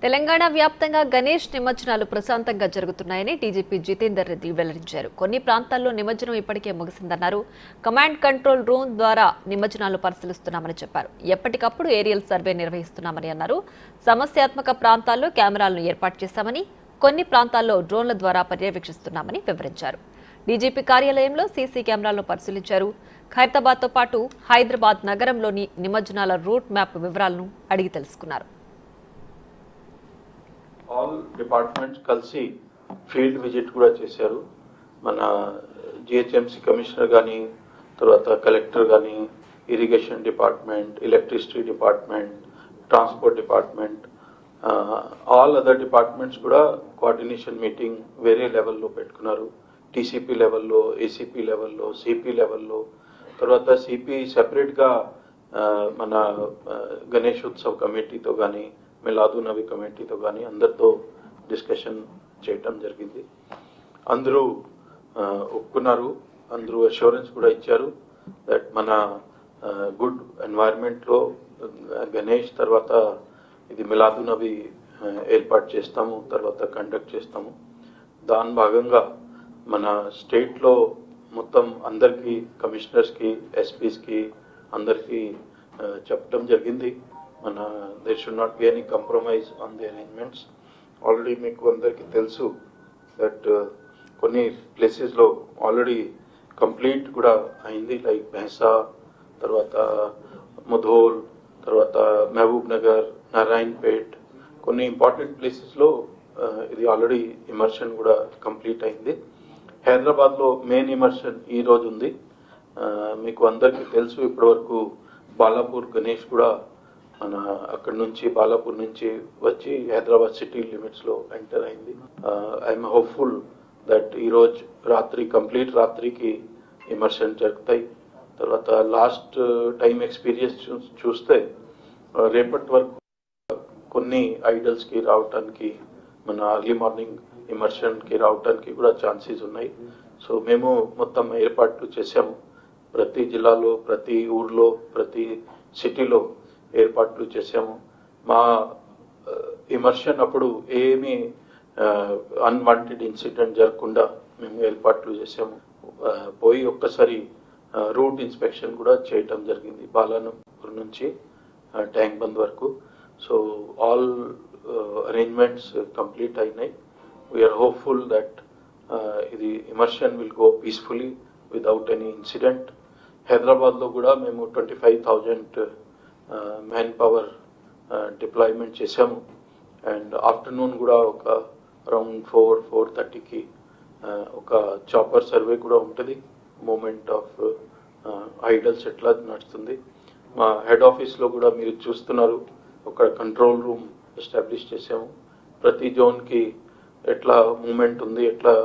తెలంగాణ వ్యాప్తంగా గణేష్ నిమజ్జనాలు ప్రశాంతంగా జరుగుతున్నాయని డీజీపీ జితేందర్ రెడ్డి వెల్లడించారు. కొన్ని ప్రాంతాల్లో నిమజ్జనం ఇప్పటికే ముగిసిందన్నారు. కమాండ్ కంట్రోల్ రూమ్ ద్వారా నిమజ్జనాలు పరిశీలిస్తున్నామని చెప్పారు. ఎప్పటికప్పుడు ఏరియల్ సర్వే నిర్వహిస్తున్నామని అన్నారు. సమస్యాత్మక ప్రాంతాల్లో కెమెరాలను ఏర్పాటు చేశామని, కొన్ని ప్రాంతాల్లో డ్రోన్ల ద్వారా పర్యవేక్షిస్తున్నామని వివరించారు. డీజీపీ కార్యాలయంలో సీసీ కెమెరాలను పరిశీలించారు. ఖైరతాబాద్తో పాటు హైదరాబాద్ నగరంలోని నిమజ్జనాల రూట్ మ్యాప్ వివరాలను అడిగి తెలుసుకున్నారు. ఆల్ డిపార్ట్మెంట్స్ కలిసి ఫీల్డ్ విజిట్ కూడా చేశారు. మన జిహెచ్ఎంసీ కమిషనర్ కానీ, తర్వాత కలెక్టర్ కానీ, irrigation department, electricity department, transport department, all other departments కూడా కోఆర్డినేషన్ మీటింగ్ వేరే లెవెల్లో పెట్టుకున్నారు. టీసీపీ లెవెల్లో, ఏసీపీ లెవెల్లో, సిపి లెవెల్లో, తర్వాత సిపి సెపరేట్గా మన గణేష్ ఉత్సవ్ కమిటీతో కానీ, మిలాదు నబీ కమిటీతో కానీ అందరితో డిస్కషన్ చేయటం జరిగింది. అందరూ ఒప్పుకున్నారు, అందరూ అష్యూరెన్స్ కూడా ఇచ్చారు దట్ మన గుడ్ ఎన్వైరన్మెంట్లో గణేష్ తర్వాత ఇది మిలాదు నబీ ఏర్పాటు చేస్తాము, తర్వాత కండక్ట్ చేస్తాము. దాని భాగంగా మన స్టేట్లో మొత్తం అందరికీ, కమిషనర్స్కి, ఎస్పీస్కి అందరికీ చెప్పడం జరిగింది. మన there should not be any compromise on the arrangements. Already మీకు అందరికీ తెలుసు దట్ కొన్ని ప్లేసెస్లో ఆల్రెడీ కంప్లీట్ కూడా అయింది, లైక్ బెహసా, తర్వాత ముధోల్, తర్వాత మహబూబ్ నగర్, నారాయణపేట్, కొన్ని ఇంపార్టెంట్ ప్లేసెస్లో ఇది ఆల్రెడీ ఇమర్షన్ కూడా కంప్లీట్ అయింది. హైదరాబాద్లో మెయిన్ ఇమర్షన్ ఈ రోజు ఉంది. మీకు అందరికీ తెలుసు ఇప్పటివరకు బాలాపూర్ గణేష్ కూడా మన అక్కడి నుంచి బాలాపూర్ నుంచి వచ్చి హైదరాబాద్ సిటీ లిమిట్స్లో ఎంటర్ అయింది. ఐఎమ్ హోప్ఫుల్ దట్ ఈరోజు రాత్రి కంప్లీట్ రాత్రికి ఇమర్షన్ జరుగుతాయి. తర్వాత లాస్ట్ టైం ఎక్స్పీరియన్స్ చూస్తే రేపటి వరకు కొన్ని ఐడల్స్కి రావటానికి, మన అర్లీ మార్నింగ్ ఇమర్షన్కి రావటానికి కూడా ఛాన్సెస్ ఉన్నాయి. సో మేము మొత్తం ఏర్పాట్లు చేసాము. ప్రతి జిల్లాలో, ప్రతి ఊర్లో, ప్రతి సిటీలో ఏర్పాట్లు చేసాము. మా ఇమర్షన్ అప్పుడు ఏమీ అన్వాంటెడ్ ఇన్సిడెంట్ జరగకుండా మేము ఏర్పాట్లు చేసాము. పోయి ఒక్కసారి రూట్ ఇన్స్పెక్షన్ కూడా చేయటం జరిగింది, బాలాపూర్ నుంచి ట్యాంక్ బంద్ వరకు. సో ఆల్ అరేంజ్మెంట్స్ కంప్లీట్ అయినాయి. వీఆర్ హోప్ఫుల్ దట్ ఇది immersion will go peacefully without any incident. హైదరాబాద్లో కూడా మేము 25,000 మ్యాన్ పవర్ డిప్లాయ్మెంట్ చేసాము. అండ్ ఆఫ్టర్నూన్ కూడా ఒక అరౌండ్ 4-4:30కి ఒక చాపర్ సర్వే కూడా ఉంటుంది. మూమెంట్ ఆఫ్ ఐడల్స్ ఎట్లా నడుస్తుంది. మా హెడ్ ఆఫీస్లో కూడా మీరు చూస్తున్నారు, ఒక కంట్రోల్ రూమ్ ఎస్టాబ్లిష్ చేసాము. ప్రతి జోన్కి ఎట్లా మూమెంట్ ఉంది, ఎట్లా